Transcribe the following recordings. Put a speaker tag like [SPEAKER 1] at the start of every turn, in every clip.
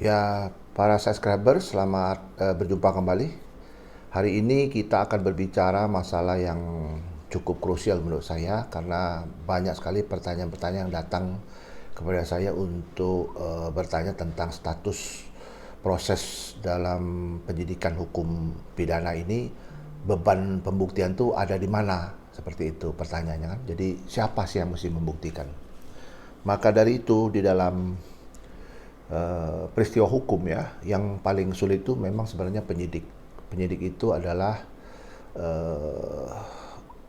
[SPEAKER 1] Ya, para subscriber, selamat berjumpa kembali. Hari ini kita akan berbicara masalah yang cukup krusial menurut saya karena banyak sekali pertanyaan-pertanyaan yang datang kepada saya untuk bertanya tentang status proses dalam penyidikan hukum pidana ini. Beban pembuktian itu ada di mana? Seperti itu pertanyaannya kan. Jadi siapa sih yang mesti membuktikan? Maka dari itu di dalam peristiwa hukum ya, yang paling sulit itu memang sebenarnya penyidik. Penyidik itu adalah uh,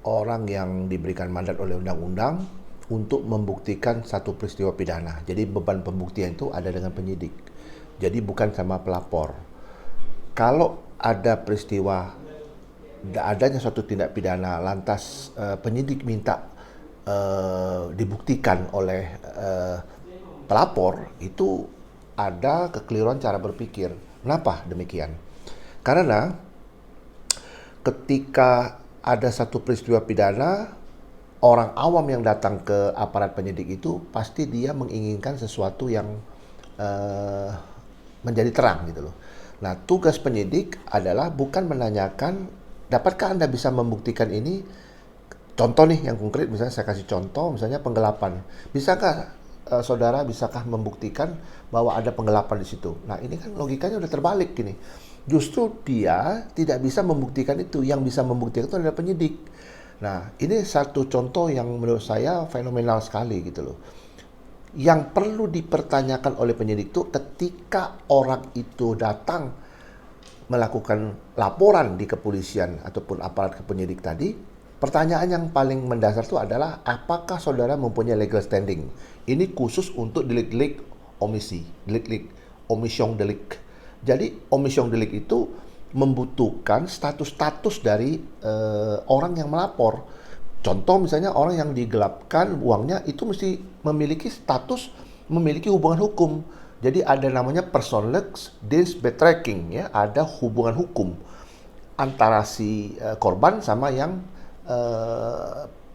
[SPEAKER 1] orang yang diberikan mandat oleh undang-undang untuk membuktikan satu peristiwa pidana. Jadi beban pembuktian itu ada dengan penyidik. Jadi bukan sama pelapor. Kalau ada peristiwa adanya suatu tindak pidana, lantas penyidik minta dibuktikan oleh pelapor, itu ada kekeliruan cara berpikir. Kenapa demikian? Karena ketika ada satu peristiwa pidana, orang awam yang datang ke aparat penyidik itu pasti dia menginginkan sesuatu yang uh, menjadi terang gitu loh. Nah, tugas penyidik adalah bukan menanyakan, dapatkah Anda bisa membuktikan ini? Contoh nih yang konkret, misalnya saya kasih contoh, misalnya penggelapan. Bisakah saudara, bisakah membuktikan bahwa ada penggelapan di situ? Nah, ini kan logikanya udah terbalik gini. Justru dia tidak bisa membuktikan itu. Yang bisa membuktikan itu adalah penyidik. Nah, ini satu contoh yang menurut saya fenomenal sekali gitu loh. Yang perlu dipertanyakan oleh penyidik itu ketika orang itu datang melakukan laporan di kepolisian ataupun aparat kepenyidik tadi, pertanyaan yang paling mendasar itu adalah apakah saudara mempunyai legal standing. Ini khusus untuk delik-delik omisi, delik-delik omission delik. Jadi omission delik itu membutuhkan status-status dari orang yang melapor. Contoh misalnya orang yang digelapkan uangnya itu mesti memiliki status, memiliki hubungan hukum. Jadi ada namanya personal dienstbetrekking ya, ada hubungan hukum antara si korban sama yang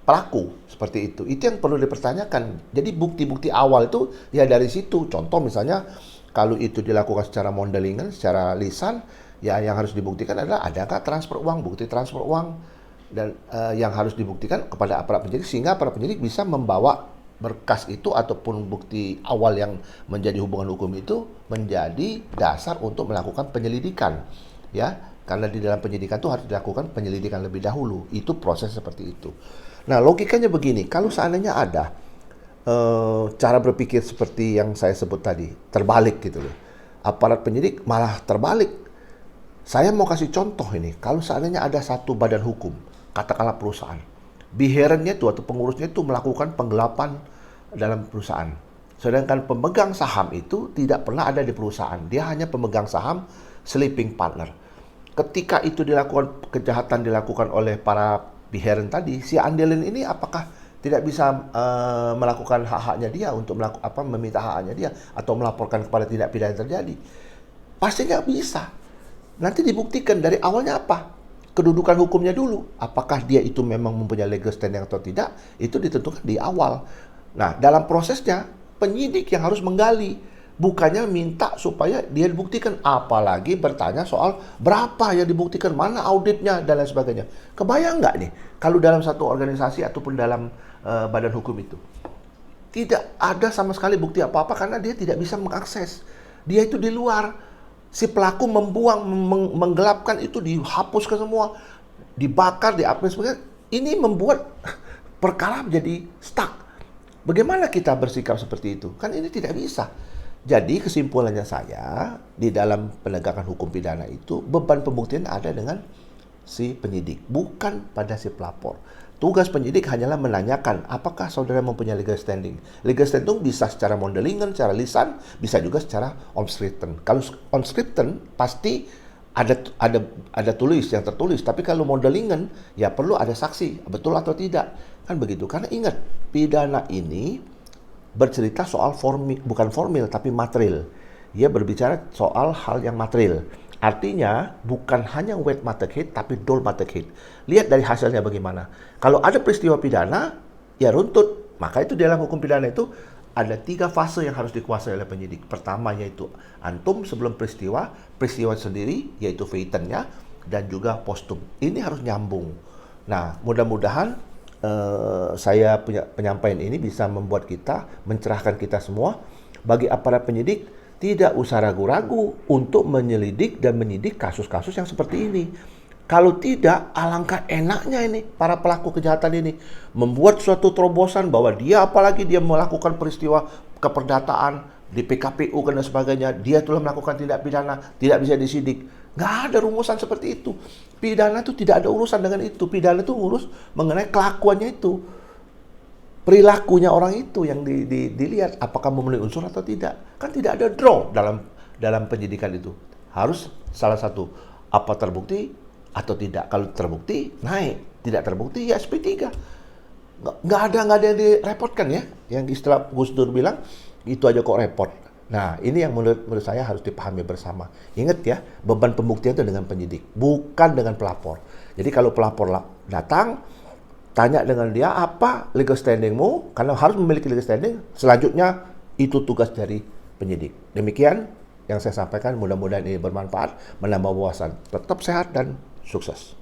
[SPEAKER 1] pelaku seperti itu. Itu yang perlu dipertanyakan. Jadi bukti-bukti awal itu ya dari situ. Contoh misalnya kalau itu dilakukan secara modelingan, secara lisan, ya yang harus dibuktikan adalah adakah transfer uang, bukti transfer uang, dan yang harus dibuktikan kepada aparat penyidik sehingga aparat penyidik bisa membawa berkas itu ataupun bukti awal yang menjadi hubungan hukum itu menjadi dasar untuk melakukan penyelidikan ya, karena di dalam penyidikan itu harus dilakukan penyelidikan lebih dahulu. Itu proses seperti itu. Nah, logikanya begini, kalau seandainya ada cara berpikir seperti yang saya sebut tadi, terbalik gitu loh. Aparat penyidik malah terbalik. Saya mau kasih contoh ini, kalau seandainya ada satu badan hukum, katakanlah perusahaan, biherennya itu atau pengurusnya itu melakukan penggelapan dalam perusahaan. Sedangkan pemegang saham itu tidak pernah ada di perusahaan. Dia hanya pemegang saham, sleeping partner. Ketika itu dilakukan, kejahatan dilakukan oleh para biheren tadi, si Andelin ini apakah tidak bisa melakukan hak-haknya dia untuk meminta hak-haknya dia atau melaporkan kepada tindak pidana yang terjadi? Pasti nggak bisa. Nanti dibuktikan dari awalnya apa? Kedudukan hukumnya dulu. Apakah dia itu memang mempunyai legal standing atau tidak, itu ditentukan di awal. Nah, dalam prosesnya, penyidik yang harus menggali. Bukannya minta supaya dia dibuktikan. Apalagi bertanya soal berapa yang dibuktikan, mana auditnya, dan lain sebagainya. Kebayang nggak nih, kalau dalam satu organisasi ataupun dalam badan hukum itu, tidak ada sama sekali bukti apa-apa karena dia tidak bisa mengakses. Dia itu di luar. Si pelaku membuang, menggelapkan itu, dihapuskan semua, dibakar, diapa sebagainya. Ini membuat perkara menjadi stuck. Bagaimana kita bersikap seperti itu? Kan ini tidak bisa. Jadi kesimpulannya saya, di dalam penegakan hukum pidana itu, beban pembuktian ada dengan si penyidik, bukan pada si pelapor. Tugas penyidik hanyalah menanyakan apakah saudara mempunyai legal standing. Legal standing bisa secara modelingan, secara lisan, bisa juga secara unscripted. Kalau unscripted pasti ada tulis yang tertulis, tapi kalau modelingan ya perlu ada saksi, betul atau tidak. Kan begitu. Karena ingat, pidana ini bercerita soal bukan formil tapi material. Ia berbicara soal hal yang material. Artinya bukan hanya wet matter hit tapi dull matter hit. Lihat dari hasilnya bagaimana. Kalau ada peristiwa pidana, ya runtut. Maka itu dalam hukum pidana itu ada 3 fase yang harus dikuasai oleh penyidik. Pertama yaitu antum sebelum peristiwa, peristiwa sendiri yaitu feitennya, dan juga postum. Ini harus nyambung. Nah, mudah-mudahan saya punya penyampaian ini bisa membuat kita, mencerahkan kita semua, bagi aparat penyidik tidak usah ragu-ragu untuk menyelidik dan menyidik kasus-kasus yang seperti ini. Kalau tidak, alangkah enaknya ini para pelaku kejahatan ini membuat suatu terobosan bahwa dia, apalagi dia melakukan peristiwa keperdataan di PKPU dan sebagainya, dia telah melakukan tindak pidana, tidak bisa disidik. Nggak ada rumusan seperti itu. Pidana itu tidak ada urusan dengan itu. Pidana itu urus mengenai kelakuannya itu. Perilakunya orang itu yang dilihat apakah memenuhi unsur atau tidak. Kan tidak ada draw dalam penyidikan itu. Harus salah satu, apa terbukti atau tidak. Kalau terbukti naik, tidak terbukti ya SP3. Nggak ada yang direpotkan ya. Yang istilah Gus Dur bilang itu aja kok repot. Nah, ini yang menurut saya harus dipahami bersama. Ingat ya, beban pembuktian itu dengan penyidik, bukan dengan pelapor. Jadi kalau pelapor datang, tanya dengan dia apa legal standingmu, karena harus memiliki legal standing. Selanjutnya itu tugas dari penyidik. Demikian yang saya sampaikan, mudah-mudahan ini bermanfaat, menambah wawasan. Tetap sehat dan sukses.